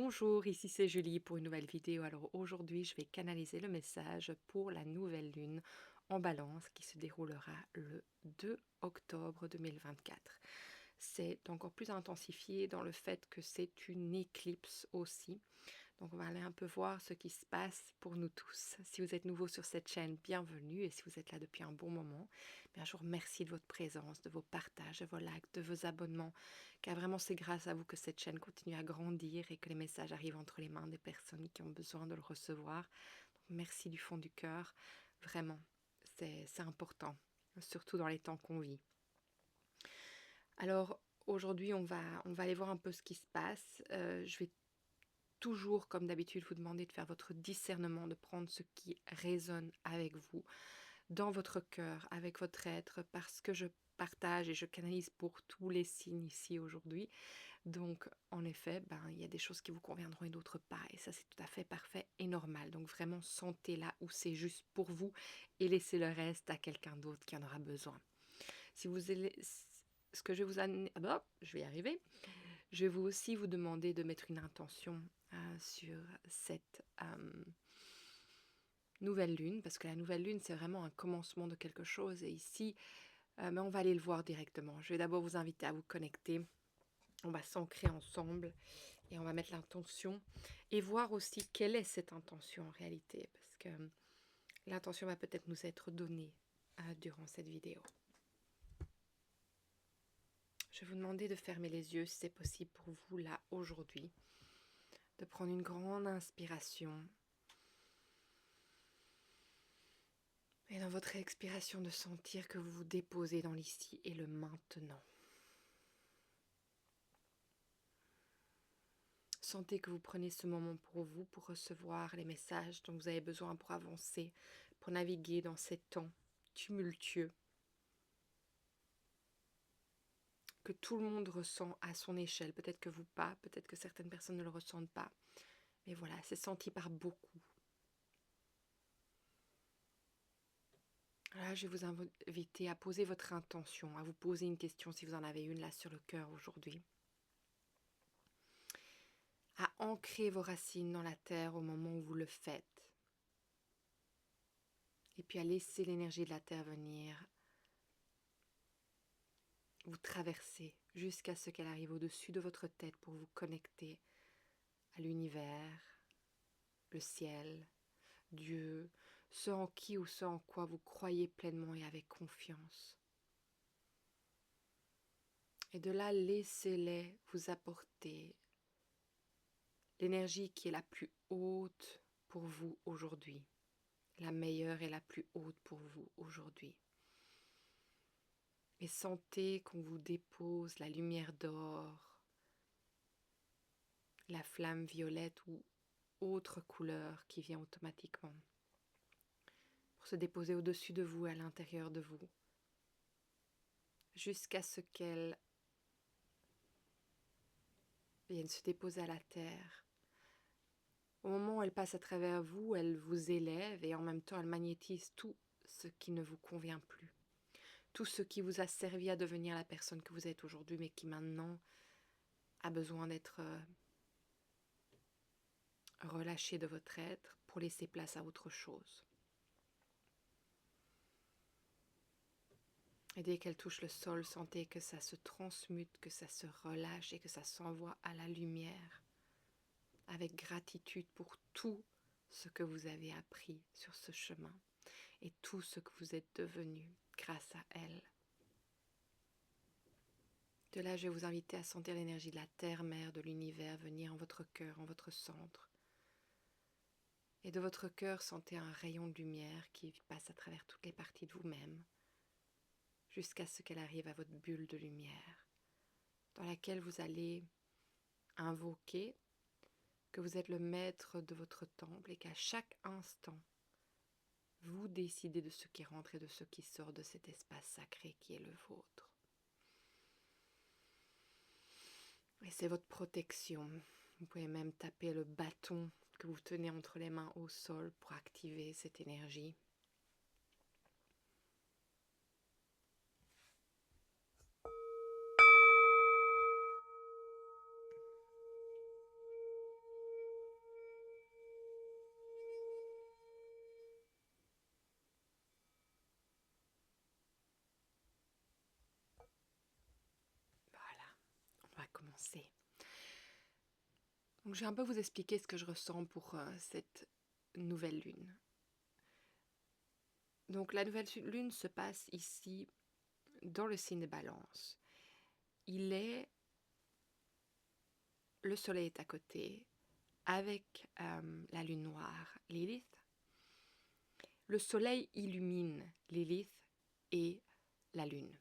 Bonjour, ici c'est Julie pour une nouvelle vidéo. Alors aujourd'hui, je vais canaliser le message pour la nouvelle lune en Balance qui se déroulera le 2 octobre 2024. C'est encore plus intensifié dans le fait que c'est une éclipse aussi. Donc on va aller un peu voir ce qui se passe pour nous tous. Si vous êtes nouveau sur cette chaîne, bienvenue. Et si vous êtes là depuis un bon moment, bien, je vous remercie de votre présence, de vos partages, de vos likes, de vos abonnements. Car vraiment c'est grâce à vous que cette chaîne continue à grandir et que les messages arrivent entre les mains des personnes qui ont besoin de le recevoir. Donc, merci du fond du cœur. Vraiment, c'est important, surtout dans les temps qu'on vit. Alors aujourd'hui, on va aller voir un peu ce qui se passe. Je vais toujours, comme d'habitude, vous demander de faire votre discernement, de prendre ce qui résonne avec vous, dans votre cœur, avec votre être, parce que je partage et je canalise pour tous les signes ici aujourd'hui. Donc, en effet, il y a des choses qui vous conviendront et d'autres pas. Et ça, c'est tout à fait parfait et normal. Donc, vraiment, sentez là où c'est juste pour vous et laissez le reste à quelqu'un d'autre qui en aura besoin. Si vous allez... Ce que je vais vous je vais y arriver. Je vais vous aussi vous demander de mettre une intention sur cette nouvelle lune, parce que la nouvelle lune, c'est vraiment un commencement de quelque chose. Et ici, mais on va aller le voir directement. Je vais d'abord vous inviter à vous connecter. On va s'ancrer ensemble et on va mettre l'intention et voir aussi quelle est cette intention en réalité, parce que l'intention va peut-être nous être donnée durant cette vidéo. Je vais vous demander de fermer les yeux si c'est possible pour vous là aujourd'hui, de prendre une grande inspiration et dans votre expiration de sentir que vous vous déposez dans l'ici et le maintenant. Sentez que vous prenez ce moment pour vous, pour recevoir les messages dont vous avez besoin pour avancer, pour naviguer dans ces temps tumultueux que tout le monde ressent à son échelle. Peut-être que vous pas, peut-être que certaines personnes ne le ressentent pas. Mais voilà, c'est senti par beaucoup. Là, je vais vous inviter à poser votre intention, à vous poser une question si vous en avez une là sur le cœur aujourd'hui. À ancrer vos racines dans la terre au moment où vous le faites. Et puis à laisser l'énergie de la terre venir vous traverser jusqu'à ce qu'elle arrive au-dessus de votre tête pour vous connecter à l'univers, le ciel, Dieu, ce en qui ou ce en quoi vous croyez pleinement et avec confiance. Et de là, laissez-les vous apporter l'énergie qui est la plus haute pour vous aujourd'hui, la meilleure et la plus haute pour vous aujourd'hui. Et sentez qu'on vous dépose la lumière d'or, la flamme violette ou autre couleur qui vient automatiquement pour se déposer au-dessus de vous, à l'intérieur de vous, jusqu'à ce qu'elle vienne se déposer à la terre. Au moment où elle passe à travers vous, elle vous élève et en même temps elle magnétise tout ce qui ne vous convient plus. Tout ce qui vous a servi à devenir la personne que vous êtes aujourd'hui, mais qui maintenant a besoin d'être relâché de votre être pour laisser place à autre chose. Et dès qu'elle touche le sol, sentez que ça se transmute, que ça se relâche et que ça s'envoie à la lumière, avec gratitude pour tout ce que vous avez appris sur ce chemin et tout ce que vous êtes devenu grâce à elle. De là, je vais vous inviter à sentir l'énergie de la terre-mère, de l'univers venir en votre cœur, en votre centre. Et de votre cœur, sentez un rayon de lumière qui passe à travers toutes les parties de vous-même, jusqu'à ce qu'elle arrive à votre bulle de lumière, dans laquelle vous allez invoquer que vous êtes le maître de votre temple et qu'à chaque instant, vous décidez de ce qui rentre et de ce qui sort de cet espace sacré qui est le vôtre. Et c'est votre protection. Vous pouvez même taper le bâton que vous tenez entre les mains au sol pour activer cette énergie. commencer. Donc, je vais un peu vous expliquer ce que je ressens pour cette nouvelle lune. Donc, la nouvelle lune se passe ici dans le signe des balances. Le soleil est à côté avec la lune noire, Lilith. Le soleil illumine Lilith et la lune.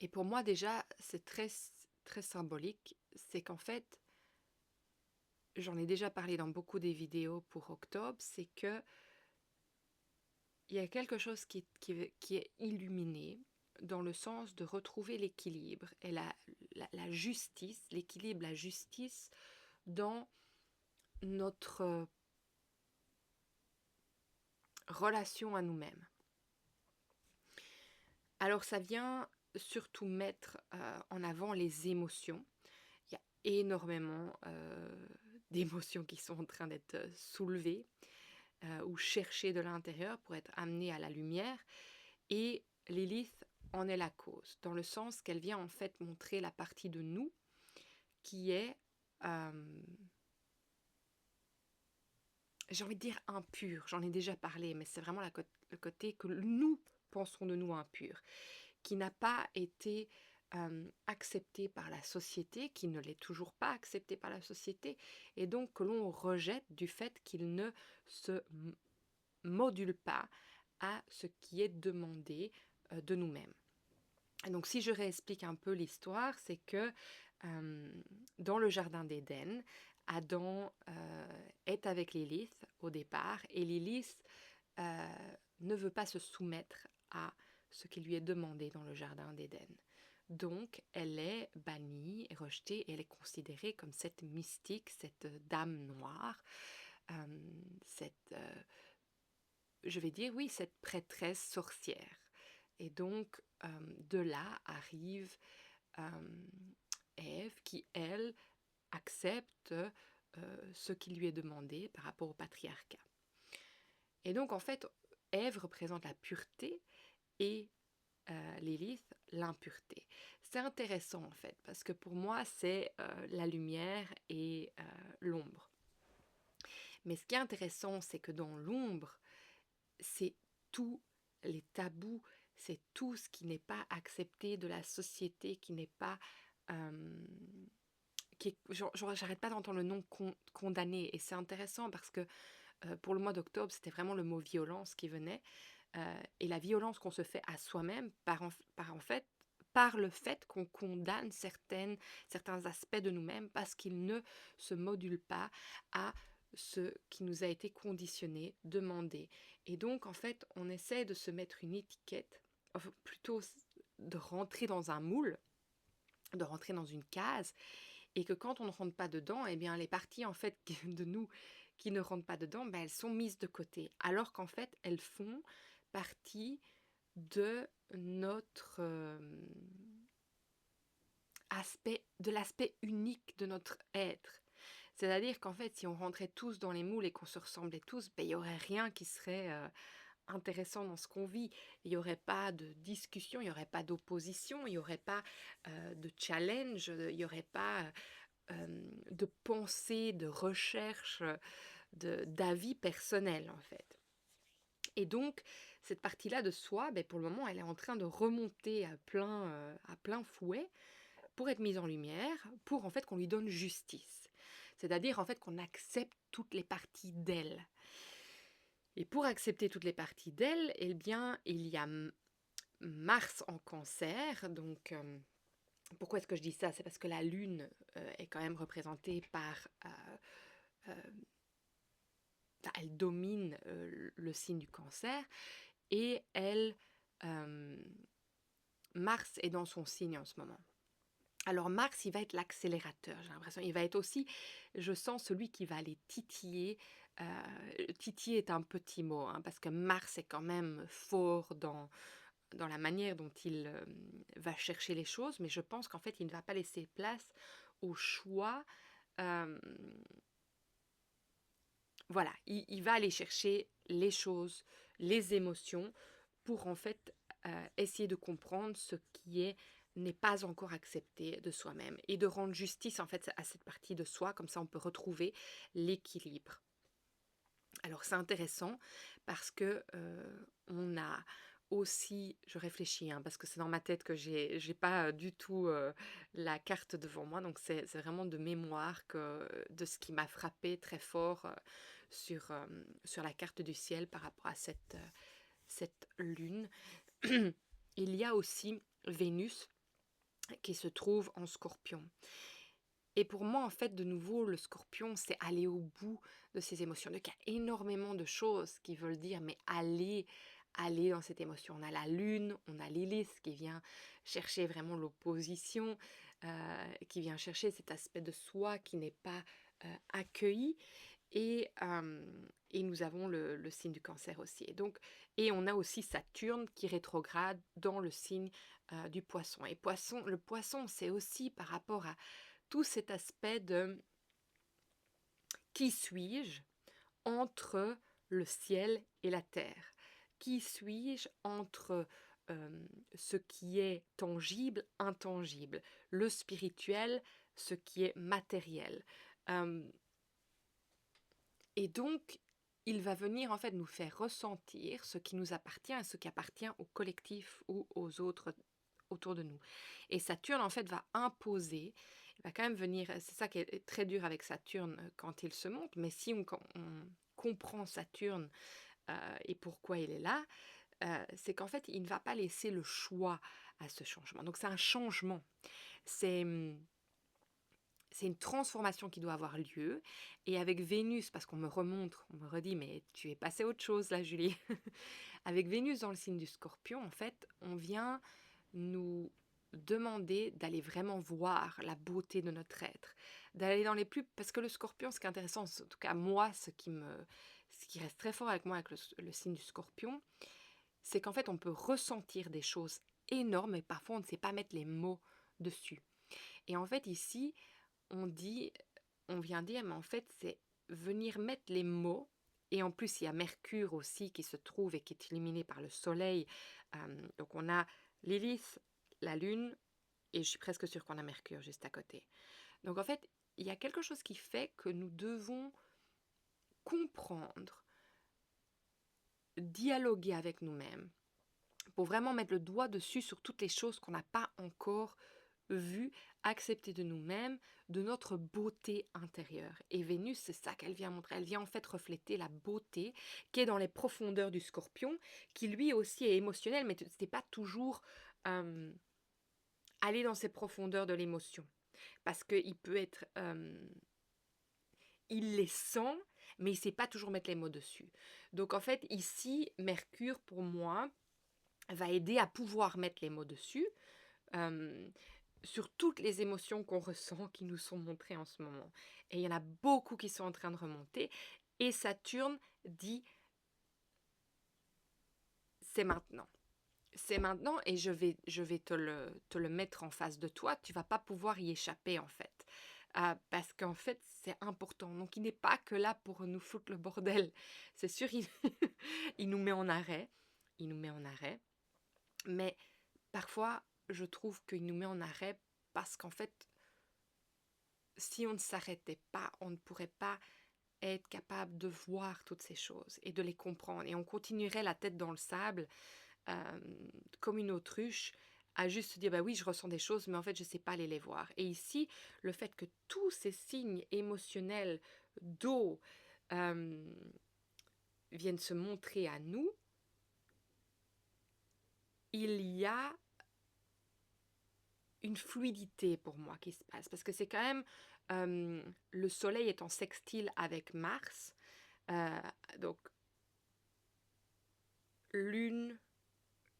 Et pour moi déjà, c'est très, très symbolique. C'est qu'en fait, j'en ai déjà parlé dans beaucoup des vidéos pour octobre, c'est que il y a quelque chose qui est illuminé dans le sens de retrouver l'équilibre et la justice, l'équilibre, la justice dans notre relation à nous-mêmes. Alors ça vient surtout mettre en avant les émotions. Il y a énormément d'émotions qui sont en train d'être soulevées ou cherchées de l'intérieur pour être amenées à la lumière. Et Lilith en est la cause, dans le sens qu'elle vient en fait montrer la partie de nous qui est, j'ai envie de dire impure, j'en ai déjà parlé, mais c'est vraiment le côté que nous pensons de nous impur, qui n'a pas été accepté par la société, qui ne l'est toujours pas accepté par la société, et donc que l'on rejette du fait qu'il ne se module pas à ce qui est demandé de nous-mêmes. Et donc si je réexplique un peu l'histoire, c'est que dans le jardin d'Éden, Adam est avec Lilith au départ, et Lilith ne veut pas se soumettre à ce qui lui est demandé dans le jardin d'Éden. Donc, elle est bannie et rejetée, et elle est considérée comme cette mystique, cette dame noire, je vais dire, oui, cette prêtresse sorcière. Et donc, de là arrive Ève qui, elle, accepte ce qui lui est demandé par rapport au patriarcat. Et donc, en fait, Ève représente la pureté et Lilith, l'impureté. C'est intéressant, en fait, parce que pour moi, c'est la lumière et l'ombre. Mais ce qui est intéressant, c'est que dans l'ombre, c'est tous les tabous, c'est tout ce qui n'est pas accepté de la société, qui n'est pas... j'arrête pas d'entendre le nom condamné, et c'est intéressant parce que pour le mois d'octobre, c'était vraiment le mot violence qui venait, et la violence qu'on se fait à soi-même par le fait qu'on condamne certains aspects de nous-mêmes parce qu'ils ne se modulent pas à ce qui nous a été conditionné, demandé. Et donc, en fait, on essaie de se mettre une étiquette, enfin, plutôt de rentrer dans un moule, de rentrer dans une case, et que quand on ne rentre pas dedans, eh bien, les parties, en fait, de nous qui ne rentrent pas dedans, ben, elles sont mises de côté, alors qu'en fait, elles font partie de notre l'aspect unique de notre être. C'est-à-dire qu'en fait, si on rentrait tous dans les moules et qu'on se ressemblait tous, ben, il n'y aurait rien qui serait intéressant dans ce qu'on vit. Il n'y aurait pas de discussion, il n'y aurait pas d'opposition, il n'y aurait pas de challenge, il n'y aurait pas de pensée, de recherche, d'avis personnel en fait. Et donc, cette partie-là de soi, ben, pour le moment, elle est en train de remonter à plein fouet pour être mise en lumière, pour en fait qu'on lui donne justice. C'est-à-dire en fait qu'on accepte toutes les parties d'elle. Et pour accepter toutes les parties d'elle, eh bien, il y a Mars en Cancer. Donc, pourquoi est-ce que je dis ça? C'est parce que la Lune est quand même représentée par... elle domine le signe du Cancer, et Mars est dans son signe en ce moment. Alors Mars, il va être l'accélérateur, j'ai l'impression. Il va être aussi, je sens, celui qui va aller titiller. Titiller est un petit mot, hein, parce que Mars est quand même fort dans la manière dont il va chercher les choses, mais je pense qu'en fait, il ne va pas laisser place au choix. Voilà, il va aller chercher les choses, les émotions, pour en fait essayer de comprendre ce qui est n'est pas encore accepté de soi-même et de rendre justice en fait à cette partie de soi, comme ça on peut retrouver l'équilibre. Alors c'est intéressant parce que on a aussi, je réfléchis parce que c'est dans ma tête que j'ai pas du tout la carte devant moi, donc c'est vraiment de mémoire de ce qui m'a frappé très fort sur la carte du ciel par rapport à cette lune. Il y a aussi Vénus qui se trouve en Scorpion. Et pour moi, en fait, de nouveau, le Scorpion, c'est aller au bout de ses émotions. Donc, il y a énormément de choses qui veulent dire, mais aller dans cette émotion. On a la Lune, on a Lilith qui vient chercher vraiment l'opposition, qui vient chercher cet aspect de soi qui n'est pas accueilli. Et nous avons le signe du Cancer aussi. Et on a aussi Saturne qui rétrograde dans le signe du Poisson. Et le Poisson, c'est aussi par rapport à tout cet aspect de qui suis-je entre le ciel et la terre? Qui suis-je entre ce qui est tangible, intangible, le spirituel, ce qui est matériel? Et donc, il va venir en fait nous faire ressentir ce qui nous appartient et ce qui appartient au collectif ou aux autres autour de nous. Et Saturne en fait va imposer, il va quand même venir, c'est ça qui est très dur avec Saturne quand il se monte, mais si on comprend Saturne et pourquoi il est là, c'est qu'en fait il ne va pas laisser le choix à ce changement. Donc c'est un changement, c'est une transformation qui doit avoir lieu. Et avec Vénus, parce qu'on me remontre, on me redit, mais tu es passée à autre chose là, Julie. Avec Vénus dans le signe du Scorpion, en fait, on vient nous demander d'aller vraiment voir la beauté de notre être, d'aller dans les plus... Parce que le Scorpion, ce qui est intéressant, en tout cas moi, ce qui reste très fort avec moi, avec le signe du Scorpion, c'est qu'en fait, on peut ressentir des choses énormes, et parfois on ne sait pas mettre les mots dessus. Et en fait, ici, on vient dire, mais en fait, c'est venir mettre les mots. Et en plus, il y a Mercure aussi qui se trouve et qui est illuminé par le Soleil. Donc, on a Lilith, la Lune, et je suis presque sûre qu'on a Mercure juste à côté. Donc, en fait, il y a quelque chose qui fait que nous devons comprendre, dialoguer avec nous-mêmes, pour vraiment mettre le doigt dessus sur toutes les choses qu'on n'a pas encore vues, acceptées de nous-mêmes, de notre beauté intérieure. Et Vénus, c'est ça qu'elle vient montrer. Elle vient en fait refléter la beauté qui est dans les profondeurs du Scorpion, qui lui aussi est émotionnel, mais ce n'est pas toujours aller dans ces profondeurs de l'émotion. Parce qu'il peut être... il les sent, mais il ne sait pas toujours mettre les mots dessus. Donc en fait, ici, Mercure, pour moi, va aider à pouvoir mettre les mots dessus, sur toutes les émotions qu'on ressent, qui nous sont montrées en ce moment. Et il y en a beaucoup qui sont en train de remonter. Et Saturne dit, c'est maintenant. C'est maintenant et je vais te le mettre en face de toi. Tu vas pas pouvoir y échapper en fait. Parce qu'en fait, c'est important. Donc, il n'est pas que là pour nous foutre le bordel. C'est sûr, il nous met en arrêt. Il nous met en arrêt. Mais parfois, je trouve qu'il nous met en arrêt parce qu'en fait, si on ne s'arrêtait pas, on ne pourrait pas être capable de voir toutes ces choses et de les comprendre. Et on continuerait la tête dans le sable, comme une autruche, à juste se dire, bah oui, je ressens des choses, mais en fait, je ne sais pas aller les voir. Et ici, le fait que tous ces signes émotionnels d'eau viennent se montrer à nous, il y a une fluidité pour moi qui se passe. Parce que c'est quand même, le soleil est en sextile avec Mars. Donc, Lune,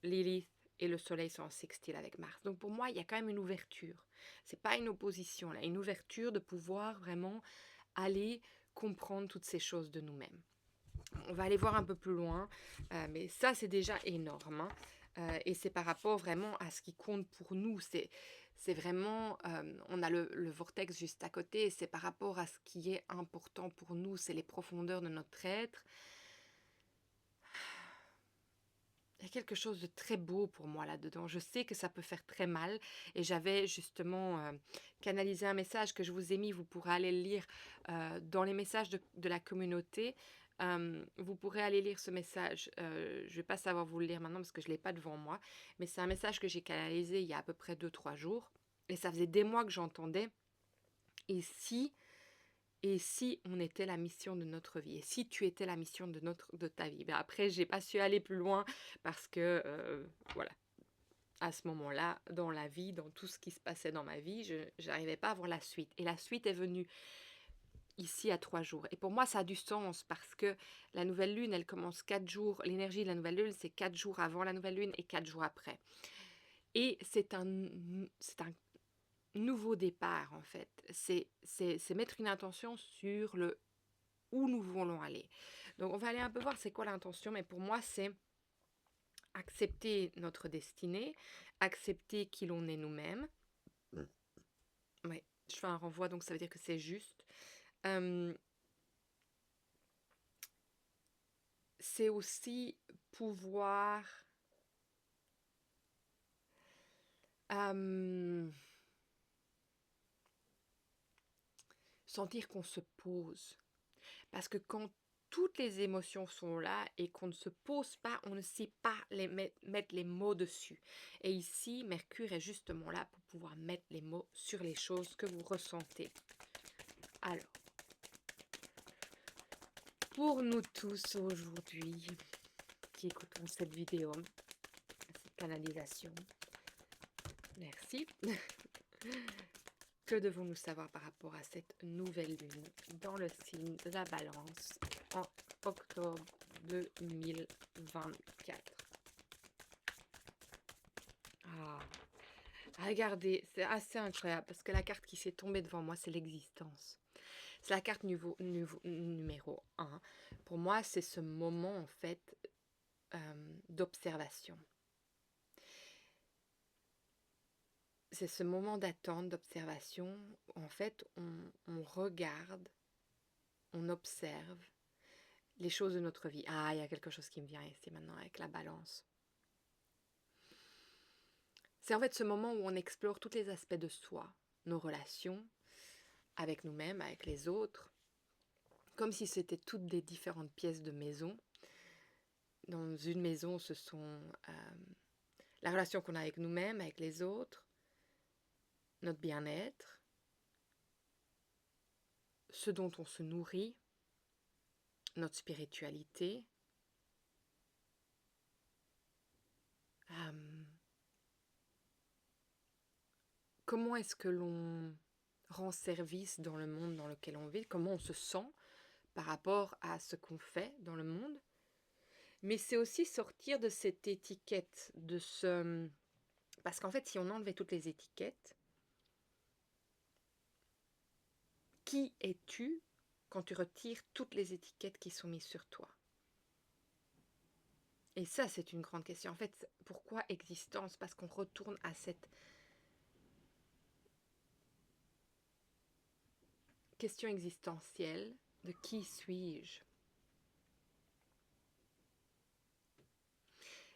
Lilith et le soleil sont en sextile avec Mars. Donc pour moi, il y a quand même une ouverture. C'est pas une opposition, là, une ouverture de pouvoir vraiment aller comprendre toutes ces choses de nous-mêmes. On va aller voir un peu plus loin, mais ça, c'est déjà énorme. Et c'est par rapport vraiment à ce qui compte pour nous. C'est vraiment, on a le vortex juste à côté, c'est par rapport à ce qui est important pour nous, c'est les profondeurs de notre être. Il y a quelque chose de très beau pour moi là-dedans. Je sais que ça peut faire très mal et j'avais justement, canalisé un message que je vous ai mis, vous pourrez aller le lire, dans les messages de la communauté. Vous pourrez aller lire ce message, je vais pas savoir vous le lire maintenant parce que je l'ai pas devant moi, mais c'est un message que j'ai canalisé il y a à peu près 2 3 jours et ça faisait des mois que j'entendais: «Et si et si on était la mission de notre vie? Et si tu étais la mission de ta vie?» Ben après j'ai pas su aller plus loin parce que, voilà, à ce moment-là, dans la vie, dans tout ce qui se passait dans ma vie, je j'arrivais pas à voir la suite et la suite est venue ici à 3 jours et pour moi ça a du sens parce que la nouvelle lune, elle commence 4 jours l'énergie de la nouvelle lune, c'est 4 jours avant la nouvelle lune et 4 jours après et c'est un nouveau départ en fait. C'est mettre une intention sur le où nous voulons aller. Donc on va aller un peu voir c'est quoi l'intention, mais pour moi c'est accepter notre destinée, accepter qui l'on est nous-mêmes. Ouais, je fais un renvoi donc ça veut dire que c'est juste. Hem, c'est aussi pouvoir, hem, sentir qu'on se pose. Parce que quand toutes les émotions sont là et qu'on ne se pose pas, on ne sait pas mettre les mots dessus. Et ici, Mercure est justement là pour pouvoir mettre les mots sur les choses que vous ressentez. Alors, pour nous tous aujourd'hui qui écoutons cette vidéo, cette canalisation, merci. Que devons-nous savoir par rapport à cette nouvelle lune dans le signe de la Balance en octobre 2024? Ah, regardez, c'est assez incroyable parce que la carte qui s'est tombée devant moi, c'est l'existence. C'est la carte numéro 1. Pour moi, c'est ce moment en fait d'observation. C'est ce moment d'attente, d'observation. En fait, on regarde, on observe les choses de notre vie. Ah, il y a quelque chose qui me vient ici maintenant avec la balance. C'est en fait ce moment où on explore tous les aspects de soi, nos relations avec nous-mêmes, avec les autres, comme si c'était toutes des différentes pièces de maison. Dans une maison, ce sont la relation qu'on a avec nous-mêmes, avec les autres, notre bien-être, ce dont on se nourrit, notre spiritualité. Comment est-ce que l'on rend service dans le monde dans lequel on vit, comment on se sent par rapport à ce qu'on fait dans le monde. Mais c'est aussi sortir de cette étiquette, de ce... Parce qu'en fait, si on enlevait toutes les étiquettes, qui es-tu quand tu retires toutes les étiquettes qui sont mises sur toi? Et ça, c'est une grande question. En fait, pourquoi existence? Parce qu'on retourne à cette question existentielle de qui suis-je?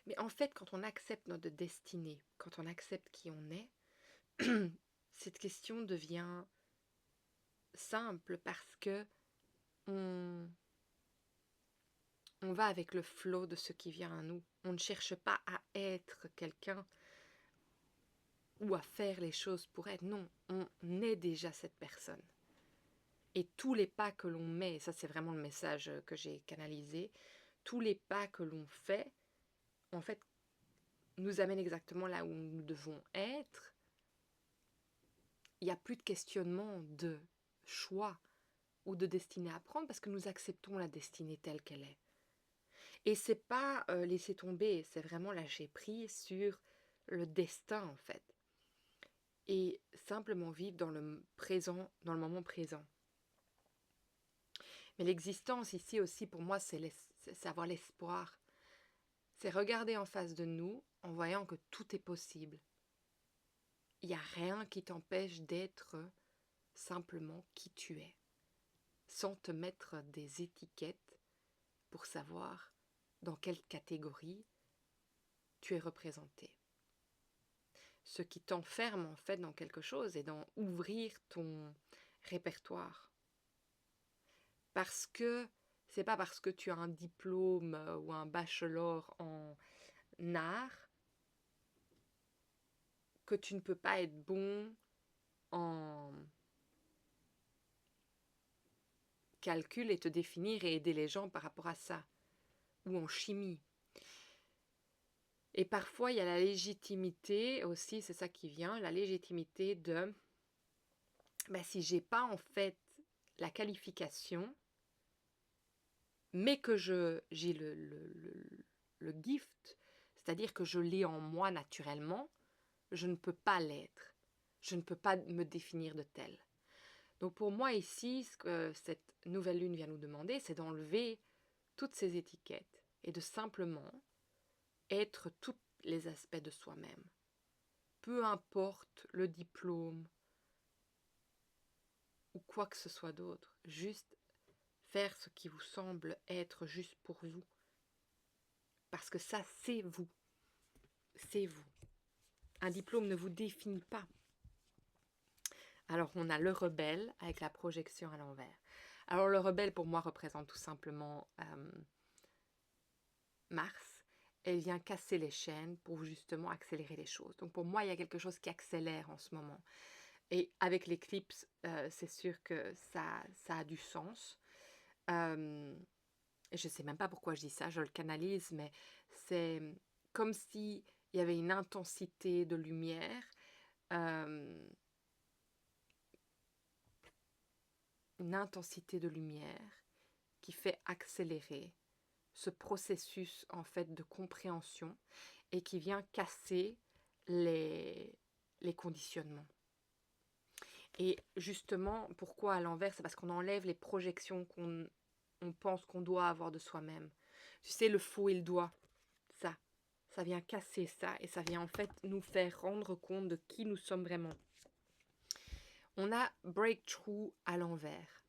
Mais en fait, quand on accepte notre destinée, quand on accepte qui on est, cette question devient simple parce que on va avec le flot de ce qui vient à nous. On ne cherche pas à être quelqu'un ou à faire les choses pour être. Non, on est déjà cette personne. Et tous les pas que l'on met, et ça c'est vraiment le message que j'ai canalisé, tous les pas que l'on fait, en fait, nous amènent exactement là où nous devons être. Il n'y a plus de questionnement de choix ou de destinée à prendre parce que nous acceptons la destinée telle qu'elle est. Et c'est pas laisser tomber, c'est vraiment lâcher prise sur le destin en fait. Et simplement vivre dans le présent, dans le moment présent. Mais l'existence ici aussi pour moi c'est avoir l'espoir. C'est regarder en face de nous en voyant que tout est possible. Il n'y a rien qui t'empêche d'être simplement qui tu es. Sans te mettre des étiquettes pour savoir dans quelle catégorie tu es représenté. Ce qui t'enferme en fait dans quelque chose et dans ouvrir ton répertoire. Parce que c'est pas parce que tu as un diplôme ou un bachelor en art que tu ne peux pas être bon en calcul et te définir et aider les gens par rapport à ça, ou en chimie. Et parfois, il y a la légitimité aussi, c'est ça qui vient, la légitimité de, si j'ai pas en fait la qualification, mais que j'ai le gift, c'est-à-dire que je l'ai en moi naturellement, je ne peux pas l'être. Je ne peux pas me définir de tel. Donc pour moi ici, ce que cette nouvelle lune vient nous demander, c'est d'enlever toutes ces étiquettes et de simplement être tous les aspects de soi-même. Peu importe le diplôme ou quoi que ce soit d'autre, juste faire ce qui vous semble être juste pour vous. Parce que ça, c'est vous. C'est vous. Un diplôme ne vous définit pas. Alors, on a le rebelle avec la projection à l'envers. Alors, le rebelle, pour moi, représente tout simplement Mars. Elle vient casser les chaînes pour justement accélérer les choses. Donc, pour moi, il y a quelque chose qui accélère en ce moment. Et avec l'éclipse, c'est sûr que ça a du sens. Je ne sais même pas pourquoi je dis ça, je le canalise, mais c'est comme s'il y avait une intensité de lumière, qui fait accélérer ce processus en fait de compréhension et qui vient casser les conditionnements. Et justement, pourquoi à l'envers? C'est parce qu'on enlève les projections qu'on pense qu'on doit avoir de soi-même. Tu sais, le faux et le doigt, ça vient casser ça et ça vient en fait nous faire rendre compte de qui nous sommes vraiment. On a breakthrough à l'envers.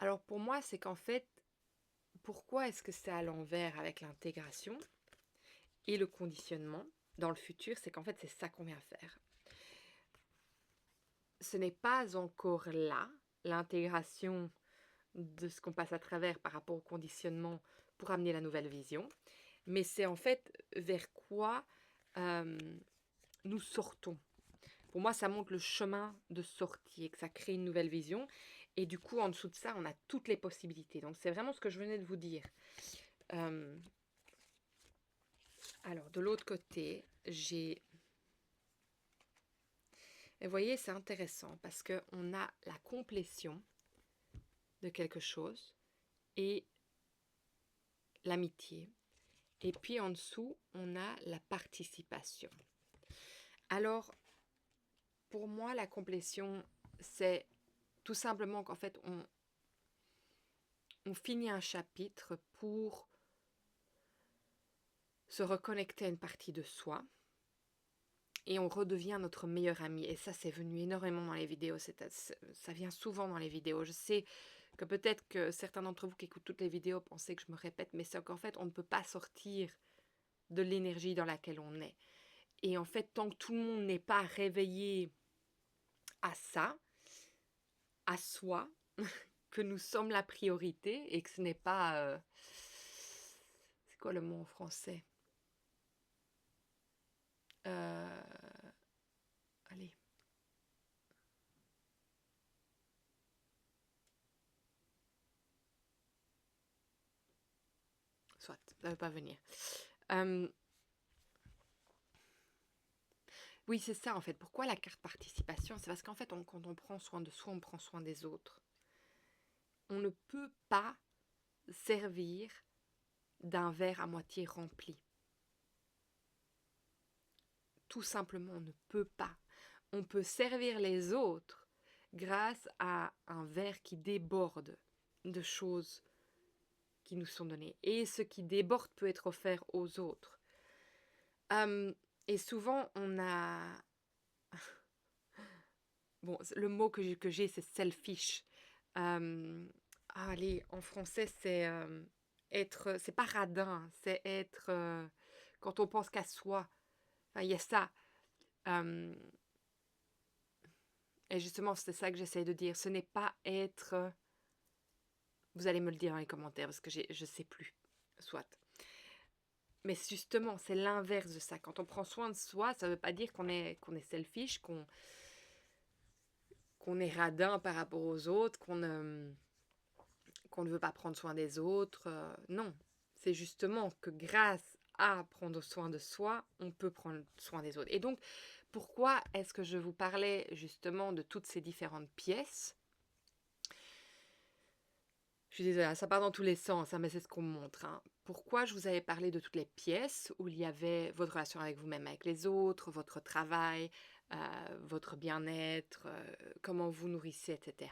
Alors pour moi, c'est qu'en fait, pourquoi est-ce que c'est à l'envers avec l'intégration et le conditionnement dans le futur? C'est qu'en fait, c'est ça qu'on vient faire. Ce n'est pas encore là, l'intégration de ce qu'on passe à travers par rapport au conditionnement pour amener la nouvelle vision, mais c'est en fait vers quoi nous sortons. Pour moi, ça montre le chemin de sortie et que ça crée une nouvelle vision. Et du coup, en dessous de ça, on a toutes les possibilités. Donc, c'est vraiment ce que je venais de vous dire. Alors, de l'autre côté, j'ai... Et vous voyez, c'est intéressant parce qu'on a la complétion de quelque chose et l'amitié. Et puis en dessous, on a la participation. Alors, pour moi, la complétion, c'est tout simplement qu'en fait, on finit un chapitre pour se reconnecter à une partie de soi et on redevient notre meilleur ami. Et ça, c'est venu énormément dans les vidéos. Ça vient souvent dans les vidéos. Je sais que peut-être que certains d'entre vous qui écoutent toutes les vidéos pensaient que je me répète, mais c'est qu'en fait, on ne peut pas sortir de l'énergie dans laquelle on est. Et en fait, tant que tout le monde n'est pas réveillé à ça, à soi, que nous sommes la priorité et que ce n'est pas... c'est quoi le mot en français? Allez. Soit, ça ne veut pas venir. Oui, c'est ça en fait. Pourquoi la carte participation? C'est parce qu'en fait, quand on prend soin de soi, on prend soin des autres. On ne peut pas servir d'un verre à moitié rempli. Tout simplement, on ne peut pas. On peut servir les autres grâce à un verre qui déborde de choses qui nous sont données. Et ce qui déborde peut être offert aux autres. Et souvent, on a... Bon, le mot que j'ai, c'est selfish. Allez, en français, c'est être... C'est pas radin, c'est être... quand on pense qu'à soi, enfin, il y a ça. Et justement, c'est ça que j'essaie de dire. Ce n'est pas être... Vous allez me le dire dans les commentaires parce que je ne sais plus. Soit. Mais justement, c'est l'inverse de ça. Quand on prend soin de soi, ça ne veut pas dire qu'on est selfish, qu'on est radin par rapport aux autres, qu'on ne veut pas prendre soin des autres. Non, c'est justement que grâce à prendre soin de soi, on peut prendre soin des autres. Et donc, pourquoi est-ce que je vous parlais justement de toutes ces différentes pièces ? Je suis désolée, ça part dans tous les sens, hein, mais c'est ce qu'on me montre. Hein. Pourquoi je vous avais parlé de toutes les pièces où il y avait votre relation avec vous-même, avec les autres, votre travail, votre bien-être, comment vous nourrissez, etc.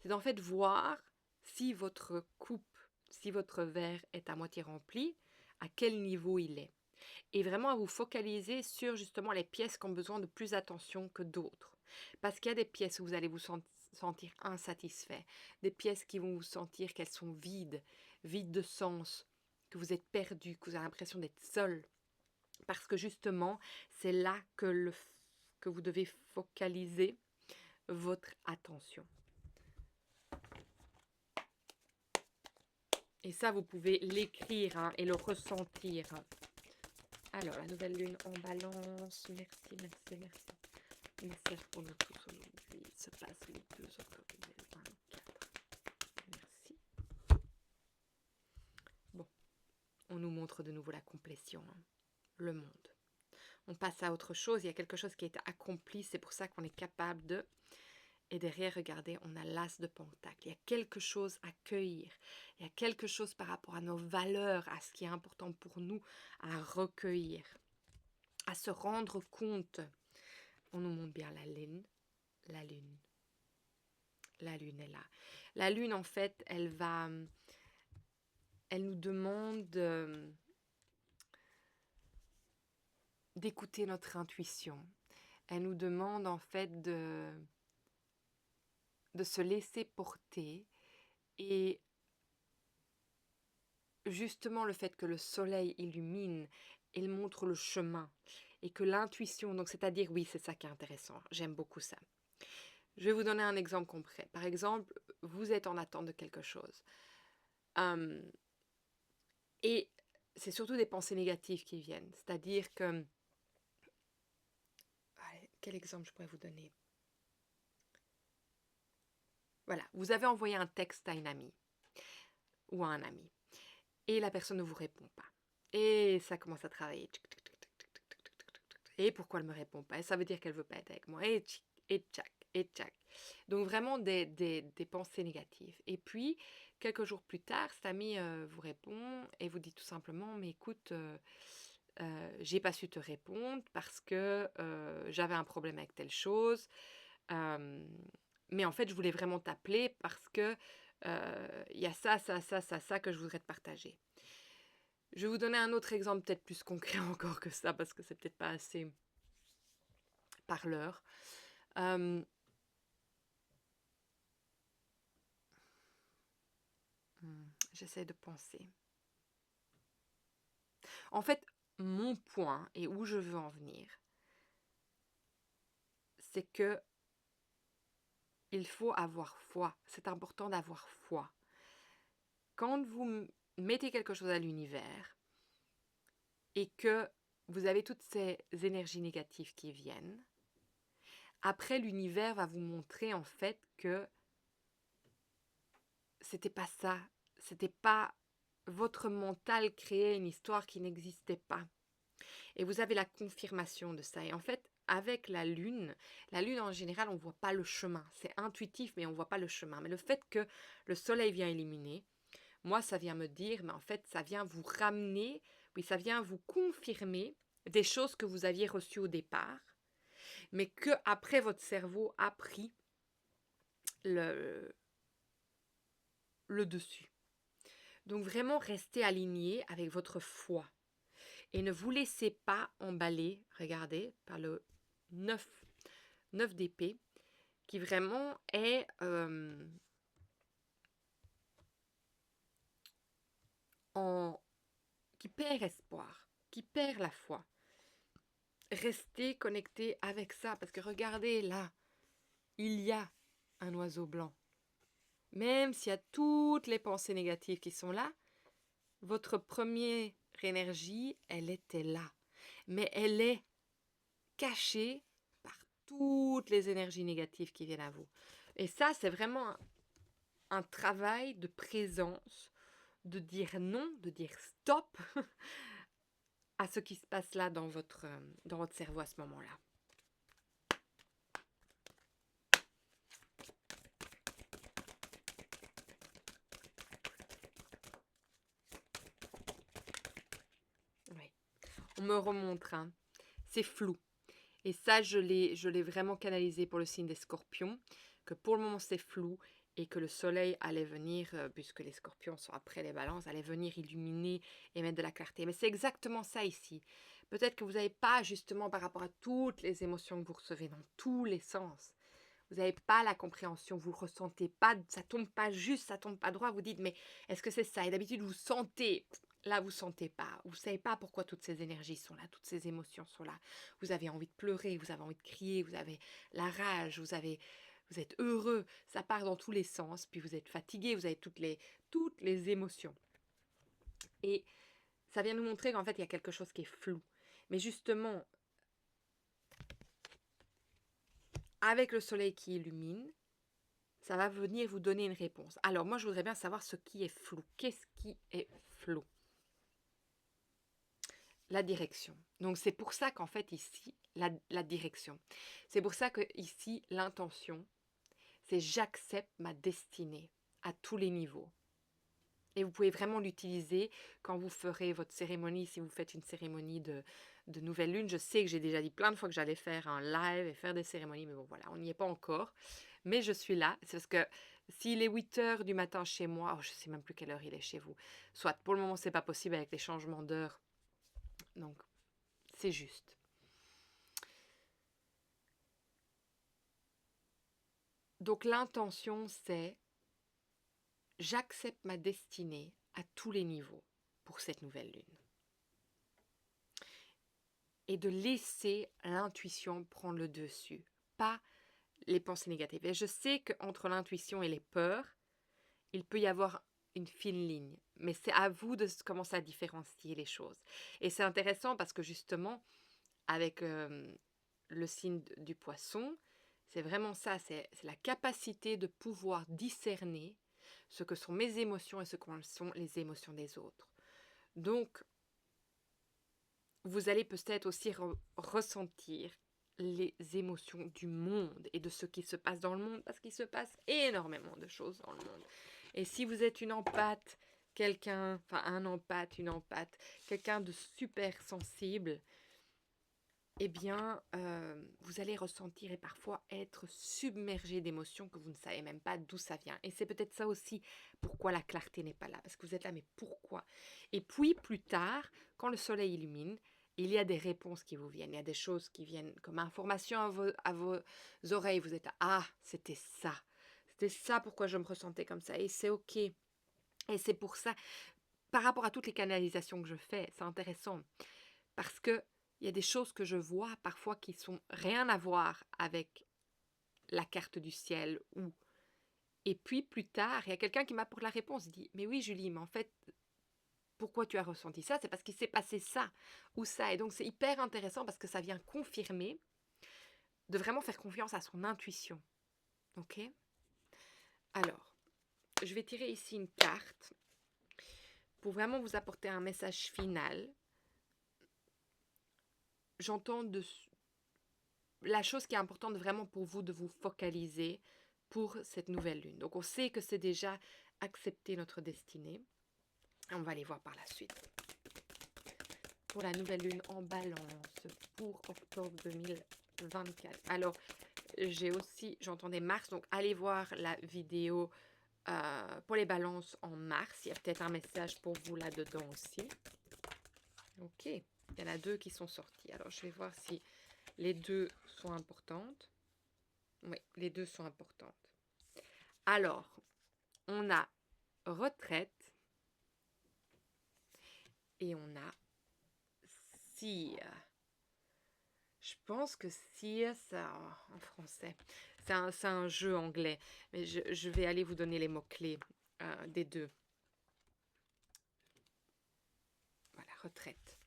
C'est en fait voir si votre coupe, si votre verre est à moitié rempli, à quel niveau il est. Et vraiment à vous focaliser sur justement les pièces qui ont besoin de plus d'attention que d'autres. Parce qu'il y a des pièces où vous allez vous sentir insatisfait, des pièces qui vont vous sentir qu'elles sont vides, vides de sens, que vous êtes perdu, que vous avez l'impression d'être seul. Parce que justement, c'est là que vous devez focaliser votre attention. Et ça, vous pouvez l'écrire hein, et le ressentir. Alors, la nouvelle lune en balance. Merci, merci, merci. Message pour nous tous aujourd'hui. Il se passe le 2 octobre 2024. Merci. Bon, on nous montre de nouveau la complétion. Hein. Le monde. On passe à autre chose. Il y a quelque chose qui a été accompli. C'est pour ça qu'on est capable de... Et derrière, regardez, on a l'as de pentacle. Il y a quelque chose à cueillir. Il y a quelque chose par rapport à nos valeurs, à ce qui est important pour nous, à recueillir, à se rendre compte. On nous montre bien la lune. La lune. La lune est là. La lune, en fait, elle nous demande d'écouter notre intuition. Elle nous demande, en fait, de se laisser porter. Et justement, le fait que le soleil illumine, il montre le chemin. Et que l'intuition, donc c'est-à-dire, oui, c'est ça qui est intéressant. J'aime beaucoup ça. Je vais vous donner un exemple concret. Par exemple, vous êtes en attente de quelque chose. Et c'est surtout des pensées négatives qui viennent. C'est-à-dire que... Allez, quel exemple je pourrais vous donner ? Voilà, vous avez envoyé un texte à une amie ou à un ami. Et la personne ne vous répond pas. Et ça commence à travailler. Et pourquoi elle ne me répond pas ? Et ça veut dire qu'elle ne veut pas être avec moi. Et tchac, et tchac. Donc vraiment des pensées négatives. Et puis, quelques jours plus tard, cet ami vous répond et vous dit tout simplement, mais écoute, j'ai pas su te répondre parce que j'avais un problème avec telle chose. Mais en fait, je voulais vraiment t'appeler parce que y a ça que je voudrais te partager. Je vais vous donner un autre exemple peut-être plus concret encore que ça parce que c'est peut-être pas assez parleur. J'essaie de penser. En fait, mon point et où je veux en venir, c'est que il faut avoir foi. C'est important d'avoir foi. Quand vous mettez quelque chose à l'univers et que vous avez toutes ces énergies négatives qui viennent, après l'univers va vous montrer en fait que c'était pas ça, c'était pas votre mental créait une histoire qui n'existait pas. Et vous avez la confirmation de ça. Et en fait, avec la lune en général, on ne voit pas le chemin. C'est intuitif, mais on ne voit pas le chemin. Mais le fait que le soleil vient illuminer, moi, ça vient me dire, mais en fait, ça vient vous ramener, oui, ça vient vous confirmer des choses que vous aviez reçues au départ, mais que après votre cerveau a pris le dessus. Donc vraiment, restez aligné avec votre foi. Et ne vous laissez pas emballer, regardez, par le 9 d'épée, qui vraiment est qui perd espoir. qui perd la foi. Restez connecté avec ça, parce que regardez là, il y a un oiseau blanc. Même s'il y a toutes les pensées négatives qui sont là, votre première énergie, elle était là. Mais elle est cachée par toutes les énergies négatives qui viennent à vous. Et ça, c'est vraiment un travail de présence, de dire non, de dire stop à ce qui se passe là dans votre cerveau à ce moment-là. Oui. On me remontre, hein. C'est flou. Et ça, je l'ai vraiment canalisé pour le signe des scorpions, que pour le moment c'est flou et que le soleil allait venir, puisque les scorpions sont après les balances, allait venir illuminer et mettre de la clarté. Mais c'est exactement ça ici. Peut-être que vous n'avez pas, justement, par rapport à toutes les émotions que vous recevez dans tous les sens, vous n'avez pas la compréhension, vous ne ressentez pas, ça ne tombe pas juste, ça ne tombe pas droit, vous dites, mais est-ce que c'est ça? Et d'habitude, vous sentez, là, vous ne sentez pas, vous ne savez pas pourquoi toutes ces énergies sont là, toutes ces émotions sont là. Vous avez envie de pleurer, vous avez envie de crier, vous avez la rage, vous êtes heureux, ça part dans tous les sens, puis vous êtes fatigué, vous avez toutes les émotions. Et ça vient nous montrer qu'en fait, il y a quelque chose qui est flou. Mais justement, avec le soleil qui illumine, ça va venir vous donner une réponse. Alors, moi, je voudrais bien savoir ce qui est flou. Qu'est-ce qui est flou? La direction. Donc, c'est pour ça qu'en fait, ici, la direction. C'est pour ça que ici, l'intention, c'est j'accepte ma destinée à tous les niveaux. Et vous pouvez vraiment l'utiliser quand vous ferez votre cérémonie, si vous faites une cérémonie de nouvelle lune. Je sais que j'ai déjà dit plein de fois que j'allais faire un live et faire des cérémonies, mais bon voilà, on n'y est pas encore. Mais je suis là, c'est parce que s'il est 8 heures du matin chez moi, je ne sais même plus quelle heure il est chez vous. Soit pour le moment, c'est pas possible avec les changements d'heure. Donc, c'est juste. Donc l'intention, c'est j'accepte ma destinée à tous les niveaux pour cette nouvelle lune. Et de laisser l'intuition prendre le dessus, pas les pensées négatives. Et je sais qu'entre l'intuition et les peurs, il peut y avoir une fine ligne, mais c'est à vous de commencer à différencier les choses. Et c'est intéressant parce que justement, avec le signe du poisson, c'est vraiment ça, c'est la capacité de pouvoir discerner ce que sont mes émotions et ce que sont les émotions des autres. Donc, vous allez peut-être aussi ressentir les émotions du monde et de ce qui se passe dans le monde, parce qu'il se passe énormément de choses dans le monde. Et si vous êtes une empathe, un empathe, une empathe, quelqu'un de super sensible, eh bien, vous allez ressentir et parfois être submergé d'émotions que vous ne savez même pas d'où ça vient. Et c'est peut-être ça aussi pourquoi la clarté n'est pas là, parce que vous êtes là, mais pourquoi? Et puis, plus tard, quand le soleil illumine, il y a des réponses qui vous viennent, il y a des choses qui viennent comme information à vos oreilles. Vous êtes ah, c'était ça pourquoi je me ressentais comme ça, et c'est ok. Et c'est pour ça, par rapport à toutes les canalisations que je fais, c'est intéressant, parce que il y a des choses que je vois parfois qui sont rien à voir avec la carte du ciel et puis plus tard, il y a quelqu'un qui m'apporte la réponse, il dit mais oui Julie, mais en fait pourquoi tu as ressenti ça? C'est parce qu'il s'est passé ça ou ça. Et donc c'est hyper intéressant parce que ça vient confirmer de vraiment faire confiance à son intuition. OK? Alors, je vais tirer ici une carte pour vraiment vous apporter un message final. J'entends la chose qui est importante vraiment pour vous de vous focaliser pour cette nouvelle lune. Donc on sait que c'est déjà accepter notre destinée. On va aller voir par la suite. Pour la nouvelle lune en balance pour octobre 2024. Alors, j'entendais Mars, donc allez voir la vidéo pour les balances en mars. Il y a peut-être un message pour vous là-dedans aussi. Ok, il y en a 2 qui sont sortis. Alors, je vais voir si les 2 sont importantes. Oui, les 2 sont importantes. Alors, on a retraite et on a Cire. Je pense que Cire, ça, en français, c'est un jeu anglais. Mais je vais aller vous donner les mots-clés des deux. Voilà, retraite.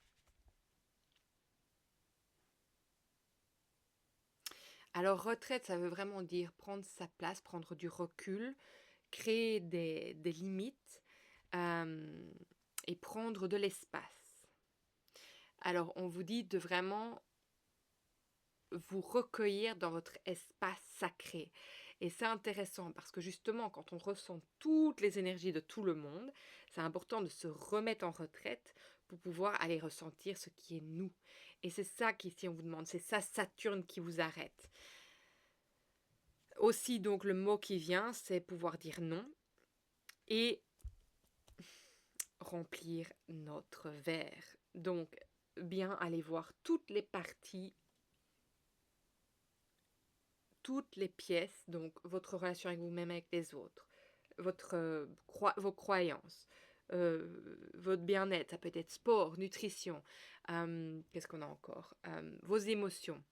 Alors, retraite, ça veut vraiment dire prendre sa place, prendre du recul, créer des limites et prendre de l'espace. Alors, on vous dit de vraiment vous recueillir dans votre espace sacré. Et c'est intéressant parce que justement, quand on ressent toutes les énergies de tout le monde, c'est important de se remettre en retraite pour pouvoir aller ressentir ce qui est nous. Et c'est ça qu'ici on vous demande, c'est ça Saturne qui vous arrête. Aussi, donc, le mot qui vient, c'est pouvoir dire non et remplir notre verre. Donc, bien aller voir toutes les parties, toutes les pièces, donc votre relation avec vous-même, avec les autres, vos croyances, votre bien-être, ça peut être sport, nutrition, qu'est-ce qu'on a encore, vos émotions,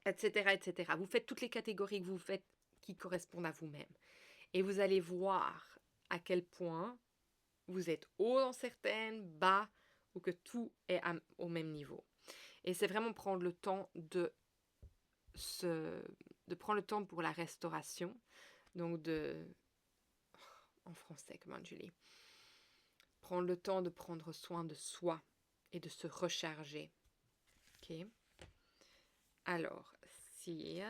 etc., etc. Vous faites toutes les catégories que vous faites qui correspondent à vous-même. Et vous allez voir à quel point vous êtes haut dans certaines, bas, ou que tout est au même niveau. Et c'est vraiment prendre le temps de prendre le temps pour la restauration. Donc en français, comment Julie? Prendre le temps de prendre soin de soi et de se recharger. Ok? Alors, si...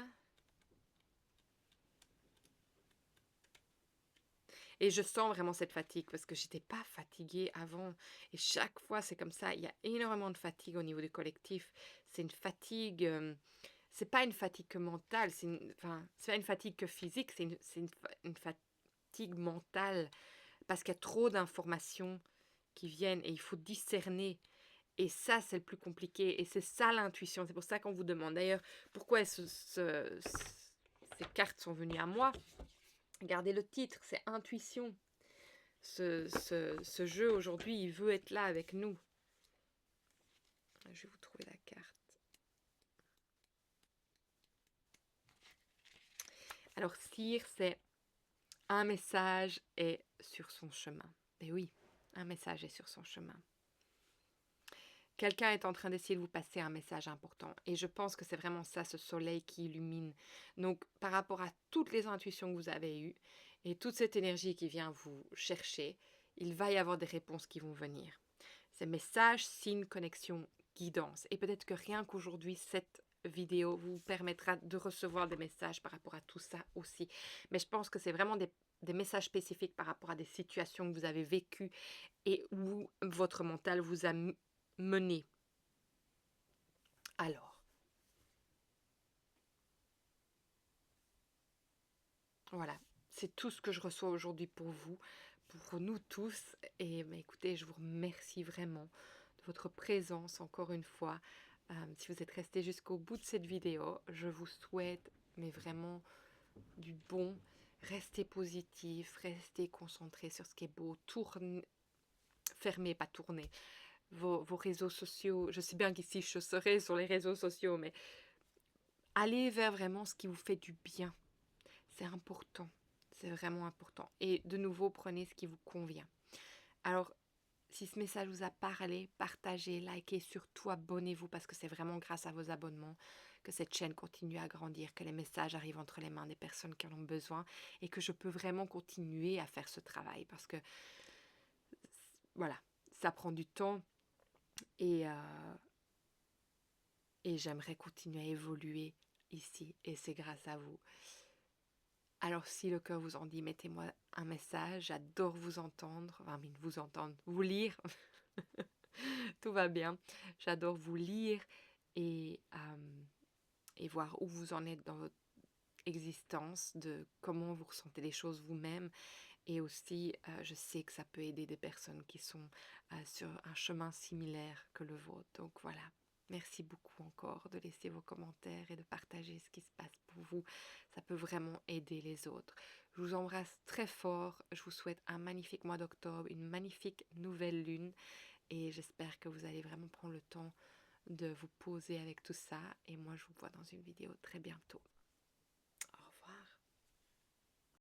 Et je sens vraiment cette fatigue parce que j'étais pas fatiguée avant. Et chaque fois, c'est comme ça. Il y a énormément de fatigue au niveau du collectif. C'est une fatigue... c'est pas une fatigue mentale. C'est pas une fatigue que physique. C'est une fatigue mentale. Parce qu'il y a trop d'informations qui viennent et il faut discerner. Et ça, c'est le plus compliqué. Et c'est ça l'intuition. C'est pour ça qu'on vous demande. D'ailleurs, pourquoi ces cartes sont venues à moi. Regardez le titre, c'est intuition. Ce jeu, aujourd'hui, il veut être là avec nous. Je vais vous trouver la carte. Alors, Cire, c'est un message est sur son chemin. Et oui, un message est sur son chemin. Quelqu'un est en train d'essayer de vous passer un message important. Et je pense que c'est vraiment ça, ce soleil qui illumine. Donc, par rapport à toutes les intuitions que vous avez eues et toute cette énergie qui vient vous chercher, il va y avoir des réponses qui vont venir. Ces messages, signes, connexions, guidance. Et peut-être que rien qu'aujourd'hui, cette vidéo vous permettra de recevoir des messages par rapport à tout ça aussi. Mais je pense que c'est vraiment des messages spécifiques par rapport à des situations que vous avez vécues et où votre mental vous a mené. Alors, voilà, c'est tout ce que je reçois aujourd'hui pour vous, pour nous tous. Et écoutez, je vous remercie vraiment de votre présence encore une fois. Si vous êtes resté jusqu'au bout de cette vidéo, je vous souhaite mais vraiment du bon. Restez positif, restez concentré sur ce qui est beau. Fermez, pas tournez. Vos réseaux sociaux, je sais bien qu'ici je serai sur les réseaux sociaux, mais allez vers vraiment ce qui vous fait du bien. C'est important, c'est vraiment important. Et de nouveau, prenez ce qui vous convient. Alors, si ce message vous a parlé, partagez, likez, surtout abonnez-vous parce que c'est vraiment grâce à vos abonnements que cette chaîne continue à grandir, que les messages arrivent entre les mains des personnes qui en ont besoin et que je peux vraiment continuer à faire ce travail parce que, voilà, ça prend du temps et j'aimerais continuer à évoluer ici et c'est grâce à vous. Alors si le cœur vous en dit, mettez-moi un message, j'adore vous entendre, vous lire, tout va bien, j'adore vous lire et voir où vous en êtes dans votre existence, de comment vous ressentez les choses vous-même et aussi je sais que ça peut aider des personnes qui sont sur un chemin similaire que le vôtre, donc voilà. Merci beaucoup encore de laisser vos commentaires et de partager ce qui se passe pour vous. Ça peut vraiment aider les autres. Je vous embrasse très fort. Je vous souhaite un magnifique mois d'octobre, une magnifique nouvelle lune. Et j'espère que vous allez vraiment prendre le temps de vous poser avec tout ça et moi je vous vois dans une vidéo très bientôt.